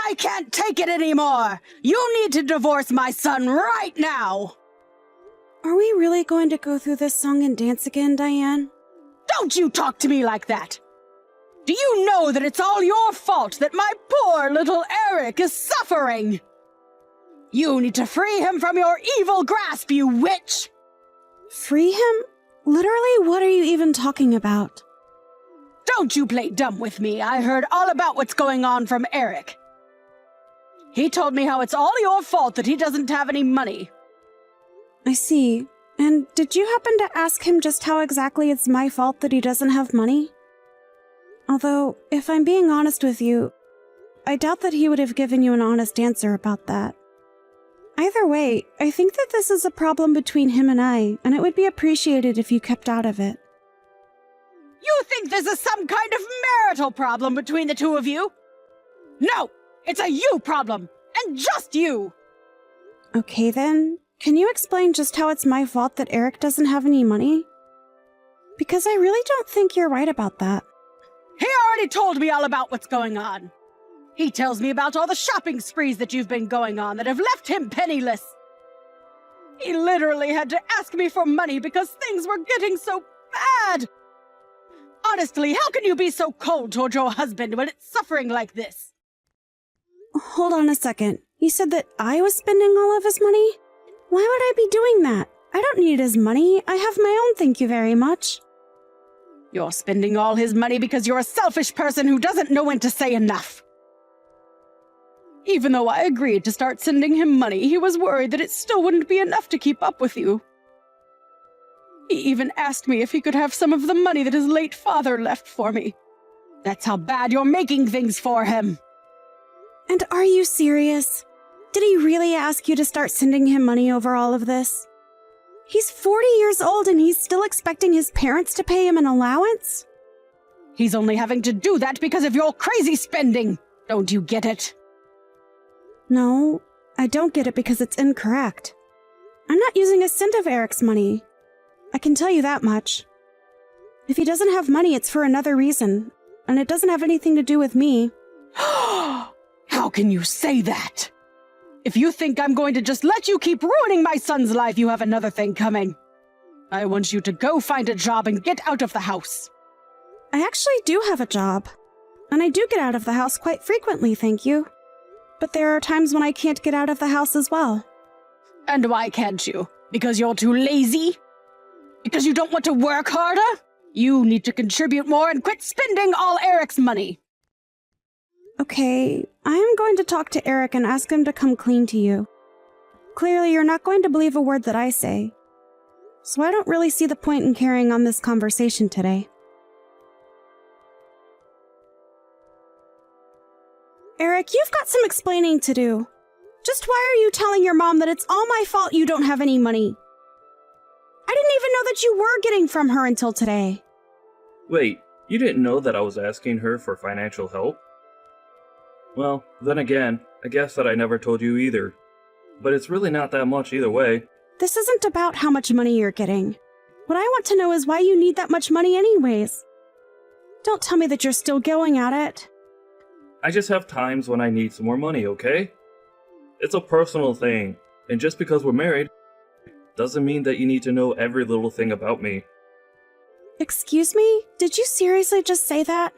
I can't take it anymore! You need to divorce my son right now! Are we really going to go through this song and dance again, Diane? Don't you talk to me like that! Do you know that it's all your fault that my poor little Eric is suffering? You need to free him from your evil grasp, you witch! Free him? Literally, what are you even talking about? Don't you play dumb with me. I heard all about what's going on from Eric. He told me how it's all your fault that he doesn't have any money. I see. And did you happen to ask him just how exactly it's my fault that he doesn't have money? Although, if I'm being honest with you, I doubt that he would have given you an honest answer about that. Either way, I think that this is a problem between him and I, and it would be appreciated if you kept out of it. You think this is some kind of marital problem between the two of you? No, it's a you problem, and just you! Okay then, can you explain just how it's my fault that Eric doesn't have any money? Because I really don't think you're right about that. He already told me all about what's going on. He tells me about all the shopping sprees that you've been going on that have left him penniless. He literally had to ask me for money because things were getting so bad. Honestly, how can you be so cold toward your husband when it's suffering like this? Hold on a second. You said that I was spending all of his money? Why would I be doing that? I don't need his money. I have my own, thank you very much. You're spending all his money because you're a selfish person who doesn't know when to say enough. Even though I agreed to start sending him money, he was worried that it still wouldn't be enough to keep up with you. He even asked me if he could have some of the money that his late father left for me. That's how bad you're making things for him. And are you serious? Did he really ask you to start sending him money over all of this? He's 40 years old and he's still expecting his parents to pay him an allowance? He's only having to do that because of your crazy spending. Don't you get it? No, I don't get it because it's incorrect. I'm not using a cent of Eric's money. I can tell you that much. If he doesn't have money, it's for another reason, and it doesn't have anything to do with me. How can you say that? If you think I'm going to just let you keep ruining my son's life, you have another thing coming. I want you to go find a job and get out of the house. I actually do have a job, and I do get out of the house quite frequently, thank you. But there are times when I can't get out of the house as well. And why can't you? Because you're too lazy? Because you don't want to work harder? You need to contribute more and quit spending all Eric's money. Okay, I am going to talk to Eric and ask him to come clean to you. Clearly, you're not going to believe a word that I say. So I don't really see the point in carrying on this conversation today. Eric, you've got some explaining to do. Just why are you telling your mom that it's all my fault you don't have any money? I didn't even know that you were getting from her until today. Wait, you didn't know that I was asking her for financial help? Well, then again, I guess that I never told you either. But it's really not that much either way. This isn't about how much money you're getting. What I want to know is why you need that much money anyways. Don't tell me that you're still going at it. I just have times when I need some more money, okay? It's a personal thing, and just because we're married, doesn't mean that you need to know every little thing about me. Excuse me? Did you seriously just say that?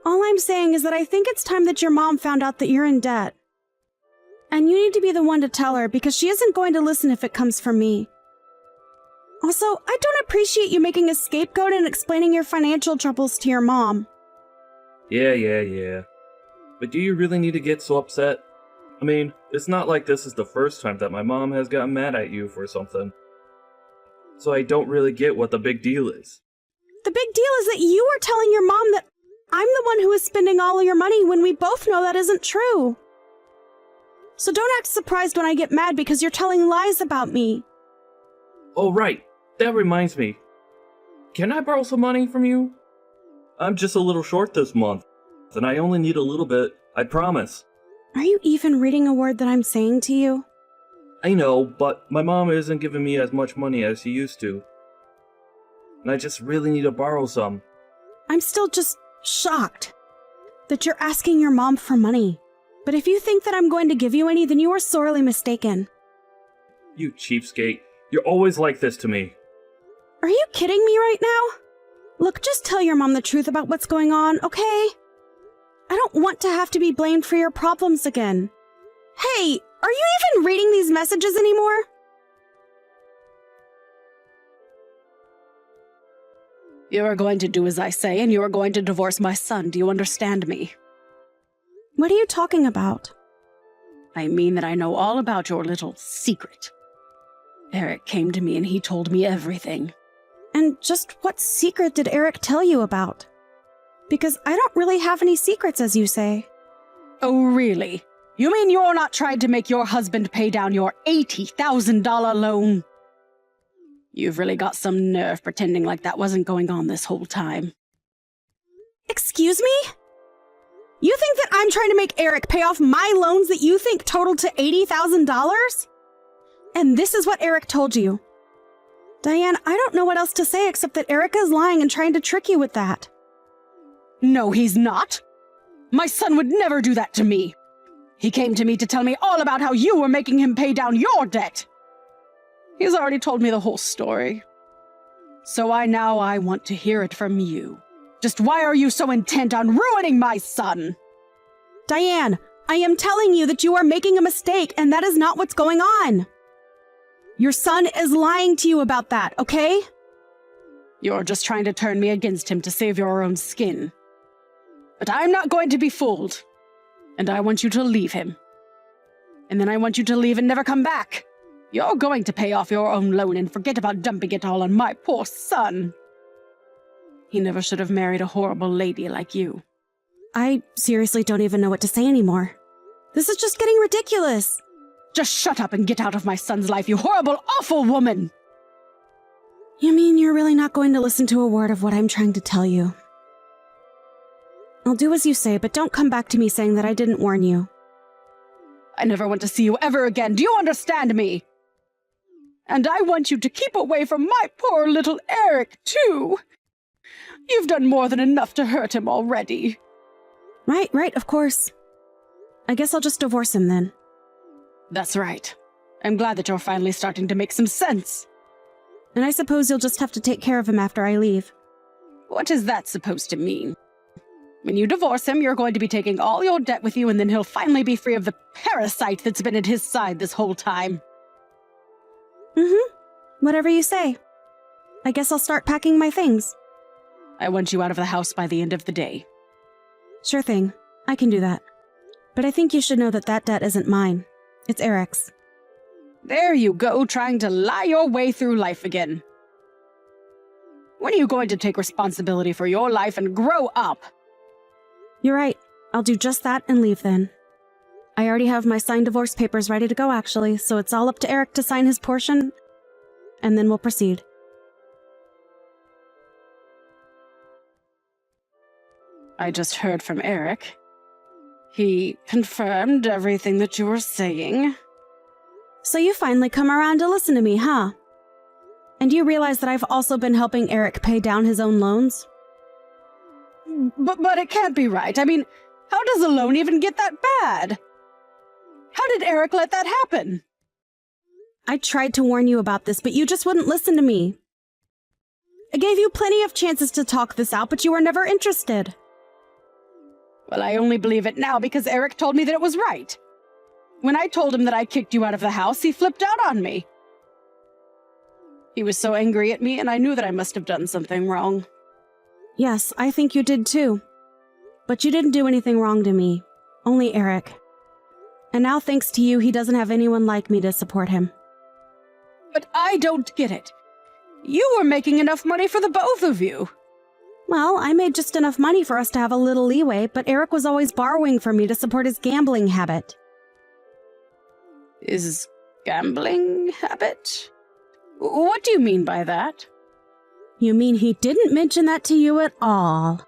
All I'm saying is that I think it's time that your mom found out that you're in debt. And you need to be the one to tell her because she isn't going to listen if it comes from me. Also, I don't appreciate you making a scapegoat and explaining your financial troubles to your mom. Yeah. But do you really need to get so upset? I mean, it's not like this is the first time that my mom has gotten mad at you for something. So I don't really get what the big deal is. The big deal is that you are telling your mom that I'm the one who is spending all of your money when we both know that isn't true. So don't act surprised when I get mad because you're telling lies about me. Oh right, that reminds me. Can I borrow some money from you? I'm just a little short this month, and I only need a little bit, I promise. Are you even reading a word that I'm saying to you? I know, but my mom isn't giving me as much money as she used to. And I just really need to borrow some. I'm still just shocked that you're asking your mom for money. But if you think that I'm going to give you any, then you are sorely mistaken. You cheapskate. You're always like this to me. Are you kidding me right now? Look, just tell your mom the truth about what's going on, okay? I don't want to have to be blamed for your problems again. Hey, are you even reading these messages anymore? You are going to do as I say, and you are going to divorce my son. Do you understand me? What are you talking about? I mean that I know all about your little secret. Eric came to me and he told me everything. And just what secret did Eric tell you about? Because I don't really have any secrets, as you say. Oh, really? You mean you're not trying to make your husband pay down your $80,000 loan? You've really got some nerve pretending like that wasn't going on this whole time. Excuse me? You think that I'm trying to make Eric pay off my loans that you think totaled to $80,000? And this is what Eric told you. Diane, I don't know what else to say except that Eric is lying and trying to trick you with that. No, he's not. My son would never do that to me. He came to me to tell me all about how you were making him pay down your debt. He's already told me the whole story. So I want to hear it from you. Just why are you so intent on ruining my son? Diane, I am telling you that you are making a mistake and that is not what's going on. Your son is lying to you about that, okay? You're just trying to turn me against him to save your own skin. But I'm not going to be fooled. And I want you to leave him. And then I want you to leave and never come back. You're going to pay off your own loan and forget about dumping it all on my poor son. He never should have married a horrible lady like you. I seriously don't even know what to say anymore. This is just getting ridiculous. Just shut up and get out of my son's life, you horrible, awful woman! You mean you're really not going to listen to a word of what I'm trying to tell you? I'll do as you say, but don't come back to me saying that I didn't warn you. I never want to see you ever again, do you understand me? And I want you to keep away from my poor little Eric, too. You've done more than enough to hurt him already. Right, of course. I guess I'll just divorce him then. That's right. I'm glad that you're finally starting to make some sense. And I suppose you'll just have to take care of him after I leave. What is that supposed to mean? When you divorce him, you're going to be taking all your debt with you, and then he'll finally be free of the parasite that's been at his side this whole time. Whatever you say. I guess I'll start packing my things. I want you out of the house by the end of the day. Sure thing. I can do that. But I think you should know that that debt isn't mine. It's Eric's. There you go, trying to lie your way through life again. When are you going to take responsibility for your life and grow up? You're right. I'll do just that and leave then. I already have my signed divorce papers ready to go, actually, so it's all up to Eric to sign his portion, and then we'll proceed. I just heard from Eric. He confirmed everything that you were saying. So you finally come around to listen to me, huh? And you realize that I've also been helping Eric pay down his own loans? But it can't be right. I mean, how does a loan even get that bad? How did Eric let that happen? I tried to warn you about this, but you just wouldn't listen to me. I gave you plenty of chances to talk this out, but you were never interested. Well, I only believe it now because Eric told me that it was right. When I told him that I kicked you out of the house, he flipped out on me. He was so angry at me, and I knew that I must have done something wrong. Yes, I think you did too. But you didn't do anything wrong to me. Only Eric. And now, thanks to you, he doesn't have anyone like me to support him. But I don't get it. You were making enough money for the both of you. Well, I made just enough money for us to have a little leeway, but Eric was always borrowing from me to support his gambling habit. His gambling habit? What do you mean by that? You mean he didn't mention that to you at all?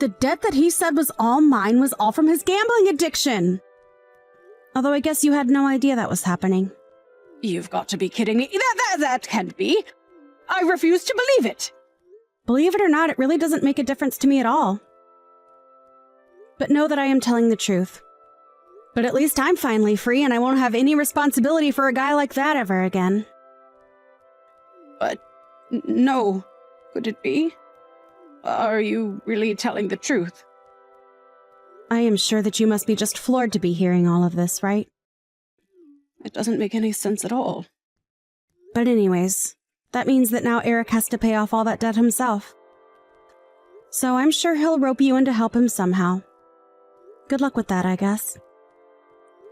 The debt that he said was all mine was all from his gambling addiction. Although I guess you had no idea that was happening. You've got to be kidding me. That can't be. I refuse to believe it. Believe it or not, it really doesn't make a difference to me at all. But know that I am telling the truth. But at least I'm finally free and I won't have any responsibility for a guy like that ever again. But no, could it be? Are you really telling the truth? I am sure that you must be just floored to be hearing all of this, right? It doesn't make any sense at all. But anyways, that means that now Eric has to pay off all that debt himself. So I'm sure he'll rope you in to help him somehow. Good luck with that, I guess.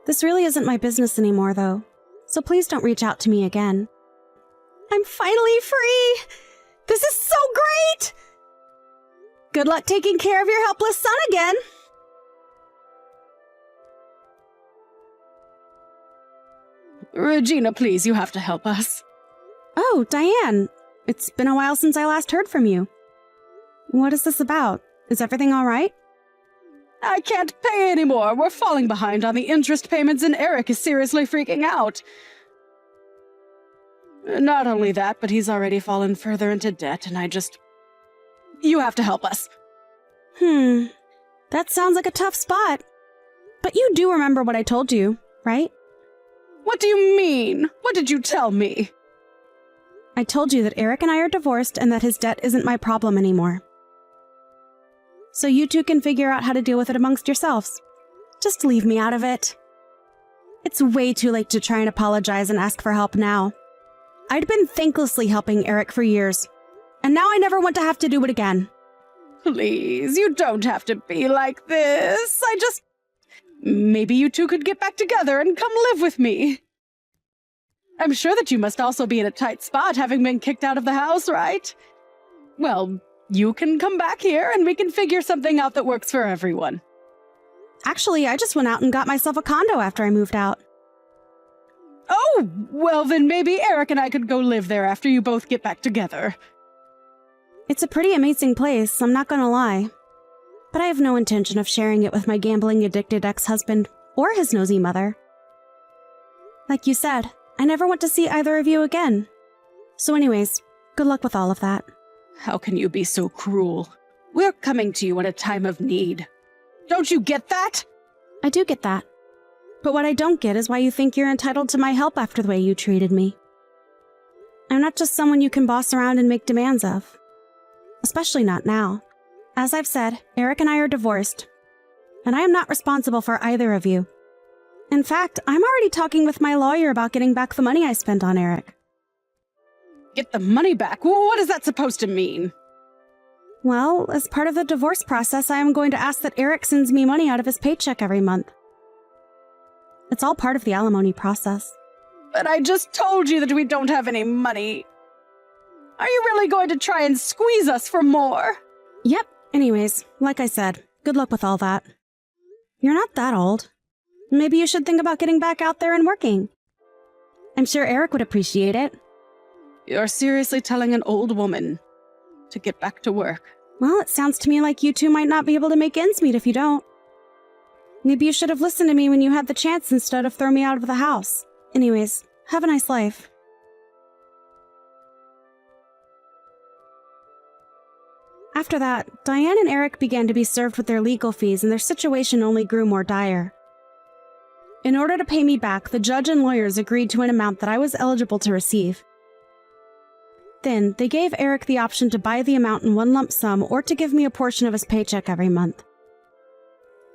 This really isn't my business anymore, though, so please don't reach out to me again. I'm finally free! This is so great! Good luck taking care of your helpless son again! Regina, please, you have to help us. Oh, Diane! It's been a while since I last heard from you. What is this about? Is everything all right? I can't pay anymore. We're falling behind on the interest payments and Eric is seriously freaking out. Not only that, but he's already fallen further into debt and You have to help us. That sounds like a tough spot. But you do remember what I told you, right? What do you mean? What did you tell me? I told you that Eric and I are divorced and that his debt isn't my problem anymore. So you two can figure out how to deal with it amongst yourselves. Just leave me out of it. It's way too late to try and apologize and ask for help now. I'd been thanklessly helping Eric for years, and now I never want to have to do it again. Please, you don't have to be like this. Maybe you two could get back together and come live with me. I'm sure that you must also be in a tight spot having been kicked out of the house, right? Well, you can come back here and we can figure something out that works for everyone. Actually, I just went out and got myself a condo after I moved out. Oh, well then maybe Eric and I could go live there after you both get back together. It's a pretty amazing place, I'm not gonna lie. But I have no intention of sharing it with my gambling-addicted ex-husband or his nosy mother. Like you said, I never want to see either of you again. So anyways, good luck with all of that. How can you be so cruel? We're coming to you in a time of need. Don't you get that? I do get that. But what I don't get is why you think you're entitled to my help after the way you treated me. I'm not just someone you can boss around and make demands of. Especially not now. As I've said, Eric and I are divorced. And I am not responsible for either of you. In fact, I'm already talking with my lawyer about getting back the money I spent on Eric. Get the money back? What is that supposed to mean? Well, as part of the divorce process, I am going to ask that Eric sends me money out of his paycheck every month. It's all part of the alimony process. But I just told you that we don't have any money. Are you really going to try and squeeze us for more? Yep. Anyways, like I said, good luck with all that. You're not that old. Maybe you should think about getting back out there and working. I'm sure Eric would appreciate it. You're seriously telling an old woman to get back to work? Well, it sounds to me like you two might not be able to make ends meet if you don't. Maybe you should have listened to me when you had the chance instead of throwing me out of the house. Anyways, have a nice life. After that, Diane and Eric began to be served with their legal fees and their situation only grew more dire. In order to pay me back, the judge and lawyers agreed to an amount that I was eligible to receive. Then, they gave Eric the option to buy the amount in one lump sum or to give me a portion of his paycheck every month.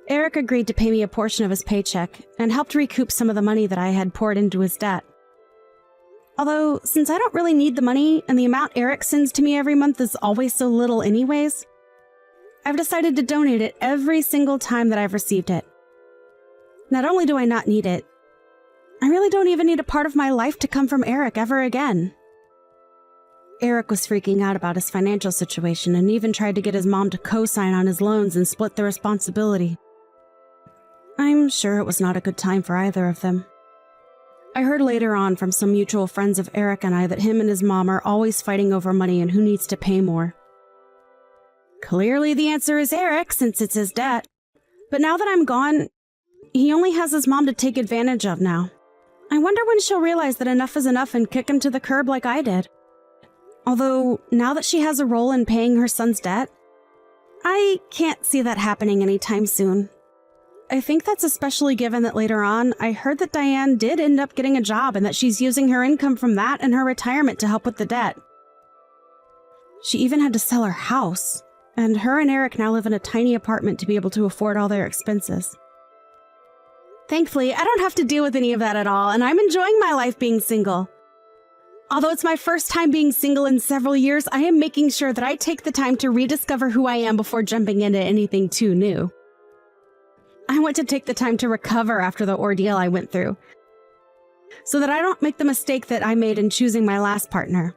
Eric agreed to pay me a portion of his paycheck and helped recoup some of the money that I had poured into his debt. Although, since I don't really need the money and the amount Eric sends to me every month is always so little anyways, I've decided to donate it every single time that I've received it. Not only do I not need it, I really don't even need a part of my life to come from Eric ever again. Eric was freaking out about his financial situation and even tried to get his mom to co-sign on his loans and split the responsibility. I'm sure it was not a good time for either of them. I heard later on from some mutual friends of Eric and I that him and his mom are always fighting over money and who needs to pay more. Clearly the answer is Eric, since it's his debt. But now that I'm gone, he only has his mom to take advantage of now. I wonder when she'll realize that enough is enough and kick him to the curb like I did. Although, now that she has a role in paying her son's debt, I can't see that happening anytime soon. I think that's especially given that later on, I heard that Diane did end up getting a job and that she's using her income from that and her retirement to help with the debt. She even had to sell her house, and her and Eric now live in a tiny apartment to be able to afford all their expenses. Thankfully, I don't have to deal with any of that at all, and I'm enjoying my life being single. Although it's my first time being single in several years, I am making sure that I take the time to rediscover who I am before jumping into anything too new. I want to take the time to recover after the ordeal I went through, so that I don't make the mistake that I made in choosing my last partner.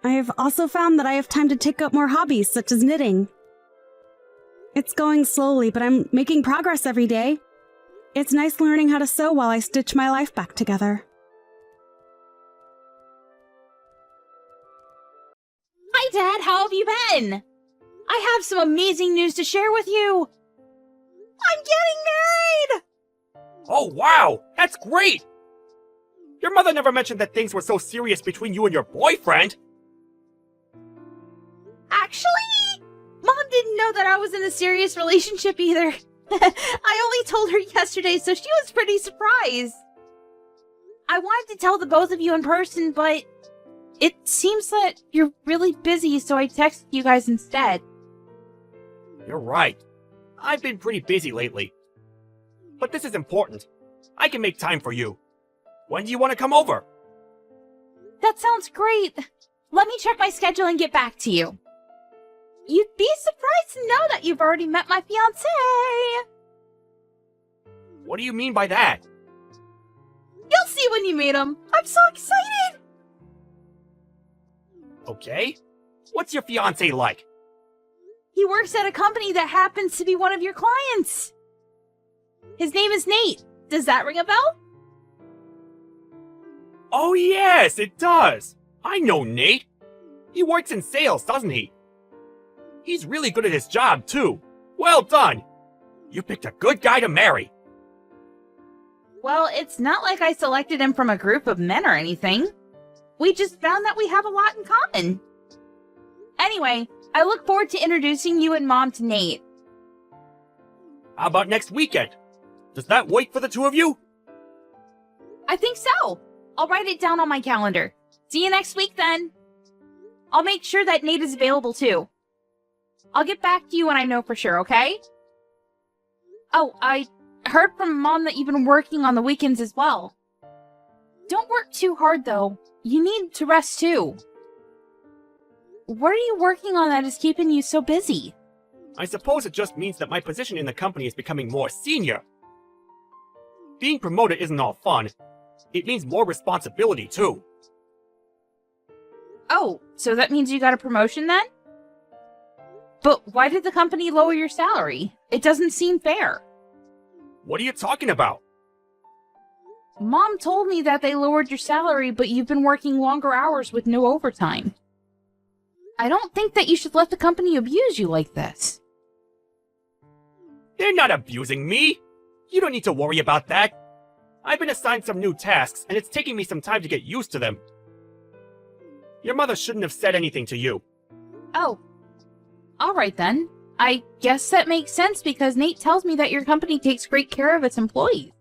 I have also found that I have time to take up more hobbies, such as knitting. It's going slowly, but I'm making progress every day. It's nice learning how to sew while I stitch my life back together. Hi, Dad. How have you been? I have some amazing news to share with you. I'm getting married! Oh, wow! That's great! Your mother never mentioned that things were so serious between you and your boyfriend. Actually, Mom didn't know that I was in a serious relationship either. I only told her yesterday, so she was pretty surprised. I wanted to tell the both of you in person, but it seems that you're really busy, so I texted you guys instead. You're right. I've been pretty busy lately. But this is important. I can make time for you. When do you want to come over? That sounds great. Let me check my schedule and get back to you. You'd be surprised to know that you've already met my fiancé. What do you mean by that? You'll see when you meet him. I'm so excited. Okay. What's your fiancé like? He works at a company that happens to be one of your clients. His name is Nate. Does that ring a bell? Oh yes, it does. I know Nate. He works in sales, doesn't he? He's really good at his job, too. Well done. You picked a good guy to marry. Well, it's not like I selected him from a group of men or anything. We just found that we have a lot in common. Anyway, I look forward to introducing you and Mom to Nate. How about next weekend? Does that work for the two of you? I think so. I'll write it down on my calendar. See you next week then. I'll make sure that Nate is available too. I'll get back to you when I know for sure, okay? Oh, I heard from Mom that you've been working on the weekends as well. Don't work too hard though. You need to rest too. What are you working on that is keeping you so busy? I suppose it just means that my position in the company is becoming more senior. Being promoted isn't all fun. It means more responsibility, too. Oh, so that means you got a promotion then? But why did the company lower your salary? It doesn't seem fair. What are you talking about? Mom told me that they lowered your salary, but you've been working longer hours with no overtime. I don't think that you should let the company abuse you like this. They're not abusing me. You don't need to worry about that. I've been assigned some new tasks, and it's taking me some time to get used to them. Your mother shouldn't have said anything to you. Oh. Alright then. I guess that makes sense because Nate tells me that your company takes great care of its employees.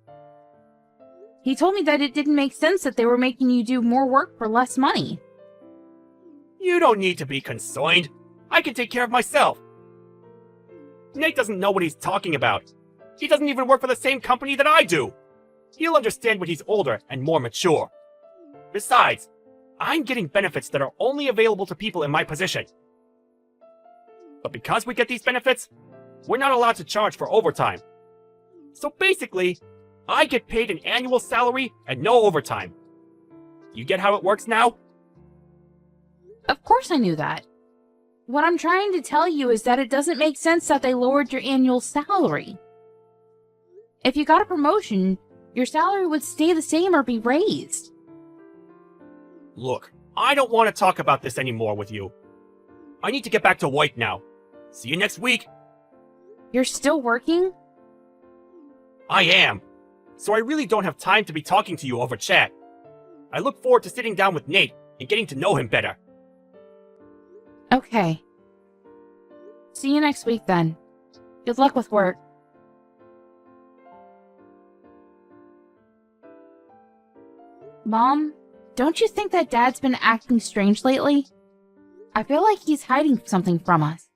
He told me that it didn't make sense that they were making you do more work for less money. You don't need to be concerned. I can take care of myself. Nate doesn't know what he's talking about. He doesn't even work for the same company that I do. He'll understand when he's older and more mature. Besides, I'm getting benefits that are only available to people in my position. But because we get these benefits, we're not allowed to charge for overtime. So basically, I get paid an annual salary and no overtime. You get how it works now? Of course I knew that. What I'm trying to tell you is that it doesn't make sense that they lowered your annual salary. If you got a promotion, your salary would stay the same or be raised. Look, I don't want to talk about this anymore with you. I need to get back to work now. See you next week. You're still working? I am. So I really don't have time to be talking to you over chat. I look forward to sitting down with Nate and getting to know him better. Okay. See you next week then. Good luck with work. Mom, don't you think that Dad's been acting strange lately? I feel like he's hiding something from us.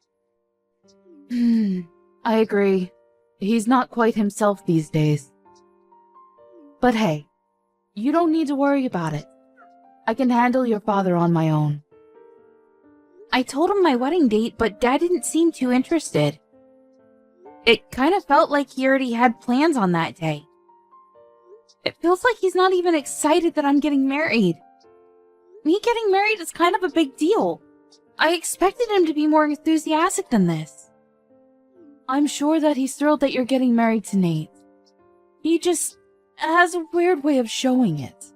I agree. He's not quite himself these days. But hey, you don't need to worry about it. I can handle your father on my own. I told him my wedding date, but Dad didn't seem too interested. It kind of felt like he already had plans on that day. It feels like he's not even excited that I'm getting married. Me getting married is kind of a big deal. I expected him to be more enthusiastic than this. I'm sure that he's thrilled that you're getting married to Nate. He just has a weird way of showing it.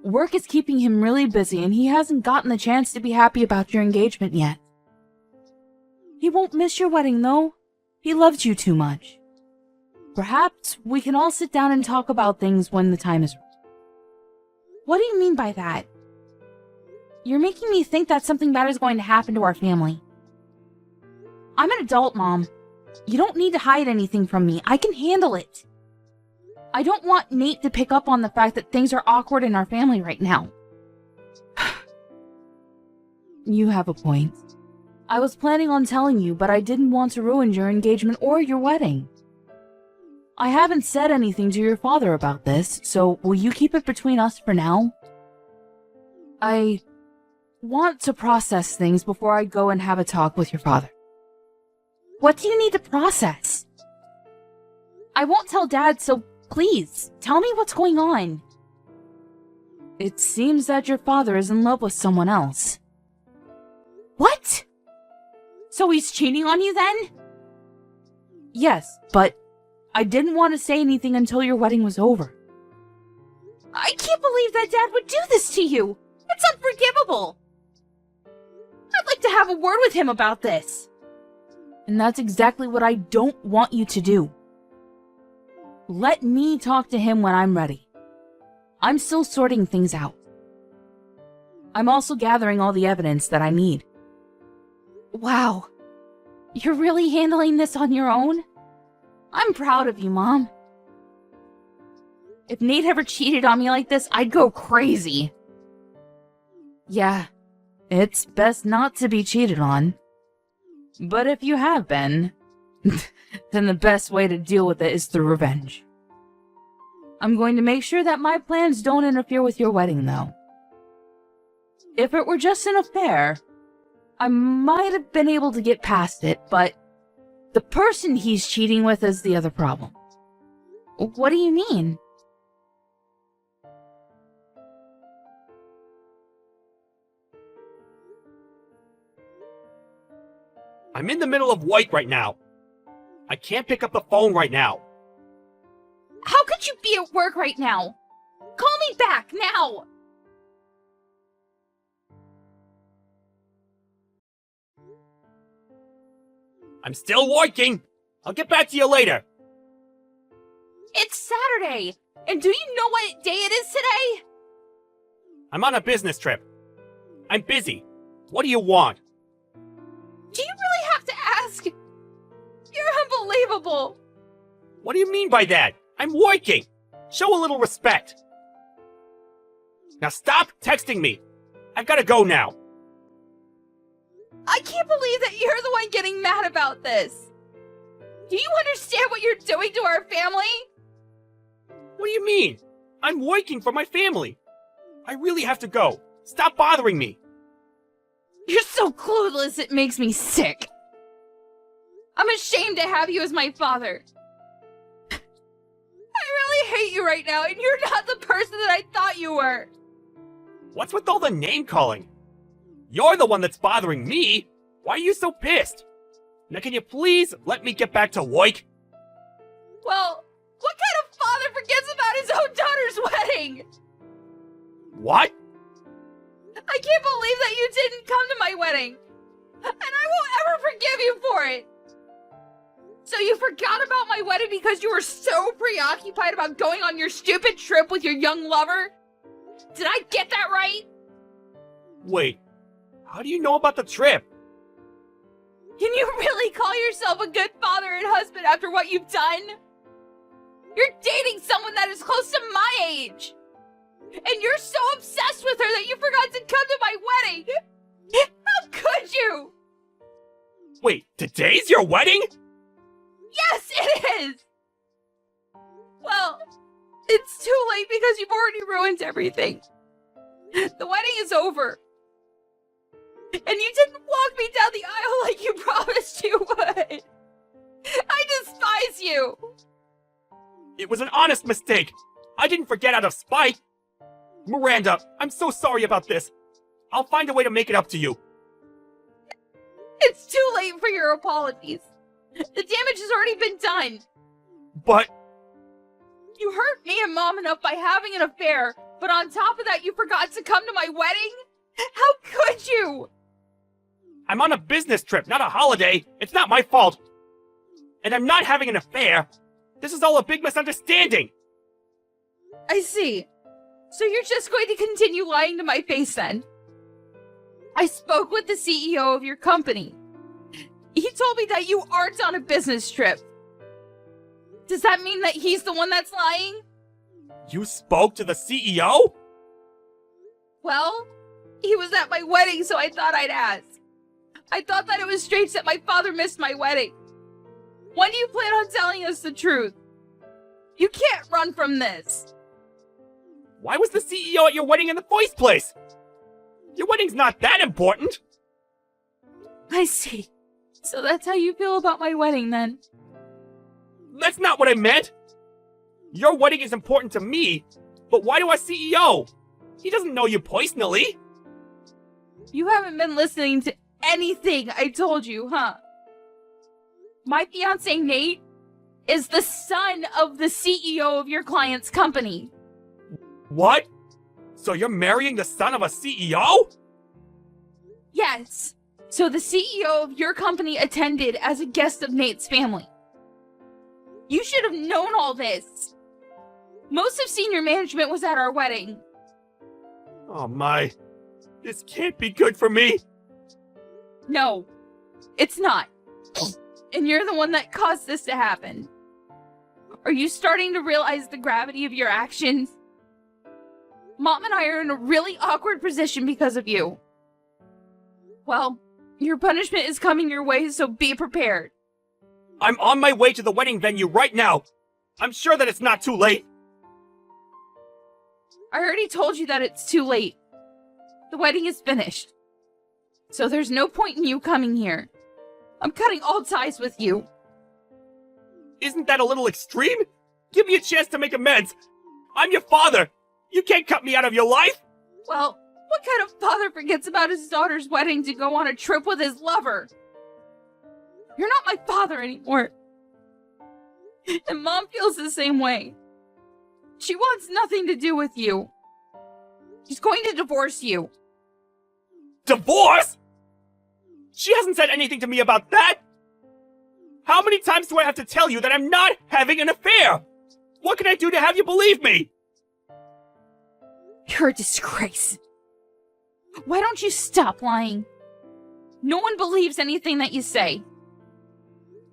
Work is keeping him really busy and he hasn't gotten the chance to be happy about your engagement yet. He won't miss your wedding though. He loves you too much. Perhaps we can all sit down and talk about things when the time is right. What do you mean by that? You're making me think that something bad is going to happen to our family. I'm an adult, Mom. You don't need to hide anything from me. I can handle it. I don't want Nate to pick up on the fact that things are awkward in our family right now. You have a point. I was planning on telling you, but I didn't want to ruin your engagement or your wedding. I haven't said anything to your father about this, so will you keep it between us for now? I want to process things before I go and have a talk with your father. What do you need to process? I won't tell Dad, so please, tell me what's going on. It seems that your father is in love with someone else. What? So he's cheating on you then? Yes, but I didn't want to say anything until your wedding was over. I can't believe that Dad would do this to you. It's unforgivable. I'd like to have a word with him about this. And that's exactly what I don't want you to do. Let me talk to him when I'm ready. I'm still sorting things out. I'm also gathering all the evidence that I need. Wow. You're really handling this on your own? I'm proud of you, Mom. If Nate ever cheated on me like this, I'd go crazy. Yeah, it's best not to be cheated on. But if you have been, then the best way to deal with it is through revenge. I'm going to make sure that my plans don't interfere with your wedding, though. If it were just an affair, I might have been able to get past it, but the person he's cheating with is the other problem. What do you mean? I'm in the middle of work right now. I can't pick up the phone right now. How could you be at work right now? Call me back now! I'm still working. I'll get back to you later. It's Saturday! And do you know what day it is today? I'm on a business trip. I'm busy. What do you want? Do you really have to ask? You're unbelievable! What do you mean by that? I'm working. Show a little respect. Now stop texting me. I've gotta go now. I can't believe that you're the one getting mad about this. Do you understand what you're doing to our family? What do you mean? I'm working for my family. I really have to go. Stop bothering me. You're so clueless it makes me sick. I'm ashamed to have you as my father. I really hate you right now, and you're not the person that I thought you were. What's with all the name calling? You're the one that's bothering me. Why are you so pissed? Now can you please let me get back to work? Well, what kind of father forgets about his own daughter's wedding? What? I can't believe that you didn't come to my wedding. And I won't ever forgive you for it. So you forgot about my wedding because you were so preoccupied about going on your stupid trip with your young lover? Did I get that right? Wait, how do you know about the trip? Can you really call yourself a good father and husband after what you've done? You're dating someone that is close to my age. And you're so obsessed with her that you forgot to come to my wedding! How could you? Wait, today's your wedding? Yes, it is! Well, it's too late because you've already ruined everything. The wedding is over. And you didn't walk me down the aisle like you promised you would. I despise you! It was an honest mistake. I didn't forget out of spite. Miranda, I'm so sorry about this. I'll find a way to make it up to you. It's too late for your apologies. The damage has already been done. But You hurt me and Mom enough by having an affair, but on top of that you forgot to come to my wedding? How could you? I'm on a business trip, not a holiday. It's not my fault. And I'm not having an affair. This is all a big misunderstanding. I see. So you're just going to continue lying to my face then? I spoke with the CEO of your company. He told me that you aren't on a business trip. Does that mean that he's the one that's lying? You spoke to the CEO? Well, he was at my wedding, so I thought I'd ask. I thought that it was strange that my father missed my wedding. When do you plan on telling us the truth? You can't run from this. Why was the CEO at your wedding in the first place? Your wedding's not that important. I see. So that's how you feel about my wedding then? That's not what I meant. Your wedding is important to me, but why to our CEO? He doesn't know you personally. You haven't been listening to anything I told you, huh? My fiance Nate is the son of the CEO of your client's company. What? So you're marrying the son of a CEO? Yes. So the CEO of your company attended as a guest of Nate's family. You should have known all this. Most of senior management was at our wedding. Oh my. This can't be good for me. No, it's not. And you're the one that caused this to happen. Are you starting to realize the gravity of your actions? Mom and I are in a really awkward position because of you. Well, your punishment is coming your way, so be prepared. I'm on my way to the wedding venue right now. I'm sure that it's not too late. I already told you that it's too late. The wedding is finished. So there's no point in you coming here. I'm cutting all ties with you. Isn't that a little extreme? Give me a chance to make amends. I'm your father. You can't cut me out of your life. Well, what kind of father forgets about his daughter's wedding to go on a trip with his lover? You're not my father anymore. And Mom feels the same way. She wants nothing to do with you. She's going to divorce you. Divorce? She hasn't said anything to me about that. How many times do I have to tell you that I'm not having an affair? What can I do to have you believe me? You're a disgrace. Why don't you stop lying? No one believes anything that you say.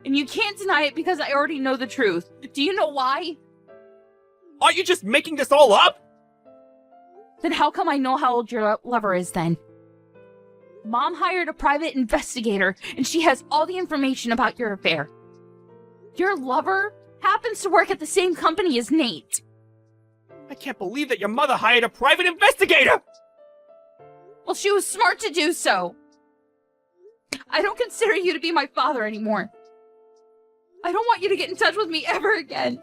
And you can't deny it because I already know the truth. Do you know why? Aren't you just making this all up? Then how come I know how old your lover is then? Mom hired a private investigator, and she has all the information about your affair. Your lover happens to work at the same company as Nate. I can't believe that your mother hired a private investigator! Well, she was smart to do so. I don't consider you to be my father anymore. I don't want you to get in touch with me ever again.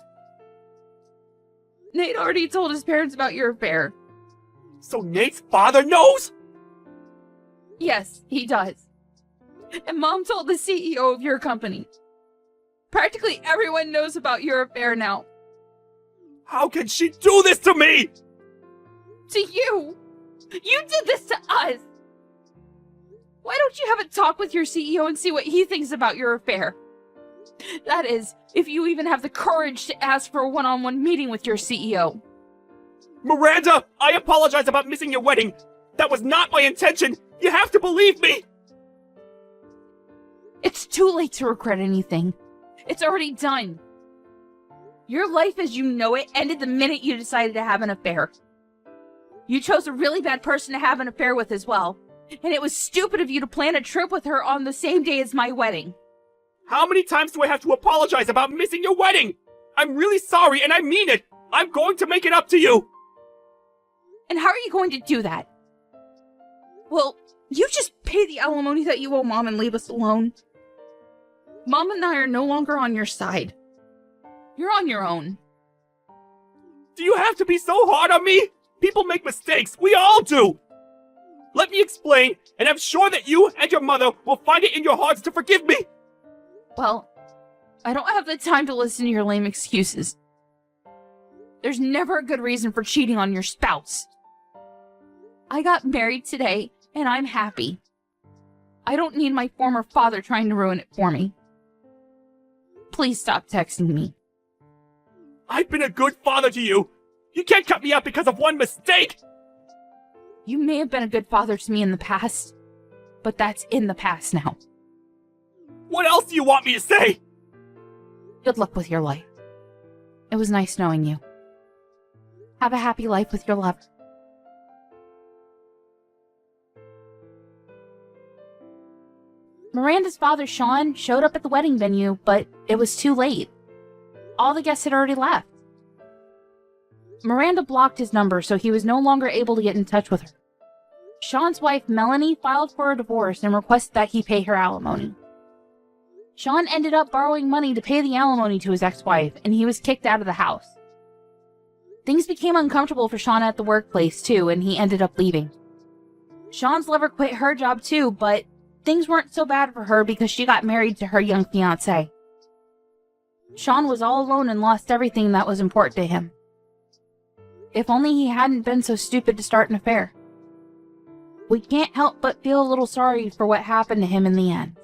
Nate already told his parents about your affair. So Nate's father knows? Yes, he does. And Mom told the CEO of your company. Practically everyone knows about your affair now. How can she do this to me? To you! You did this to us! Why don't you have a talk with your CEO and see what he thinks about your affair? That is, if you even have the courage to ask for a one-on-one meeting with your CEO. Miranda, I apologize about missing your wedding. That was not my intention. You have to believe me. It's too late to regret anything. It's already done. Your life as you know it ended the minute you decided to have an affair. You chose a really bad person to have an affair with as well. And it was stupid of you to plan a trip with her on the same day as my wedding. How many times do I have to apologize about missing your wedding? I'm really sorry, and I mean it. I'm going to make it up to you. And how are you going to do that? Well, you just pay the alimony that you owe Mom and leave us alone. Mom and I are no longer on your side. You're on your own. Do you have to be so hard on me? People make mistakes. We all do. Let me explain, and I'm sure that you and your mother will find it in your hearts to forgive me. Well, I don't have the time to listen to your lame excuses. There's never a good reason for cheating on your spouse. I got married today, and I'm happy. I don't need my former father trying to ruin it for me. Please stop texting me. I've been a good father to you. You can't cut me out because of one mistake. You may have been a good father to me in the past, but that's in the past now. What else do you want me to say? Good luck with your life. It was nice knowing you. Have a happy life with your lover. Miranda's father, Sean, showed up at the wedding venue, but it was too late. All the guests had already left. Miranda blocked his number, so he was no longer able to get in touch with her. Sean's wife, Melanie, filed for a divorce and requested that he pay her alimony. Sean ended up borrowing money to pay the alimony to his ex-wife, and he was kicked out of the house. Things became uncomfortable for Sean at the workplace, too, and he ended up leaving. Sean's lover quit her job, too, but things weren't so bad for her because she got married to her young fiancé. Sean was all alone and lost everything that was important to him. If only he hadn't been so stupid to start an affair. We can't help but feel a little sorry for what happened to him in the end.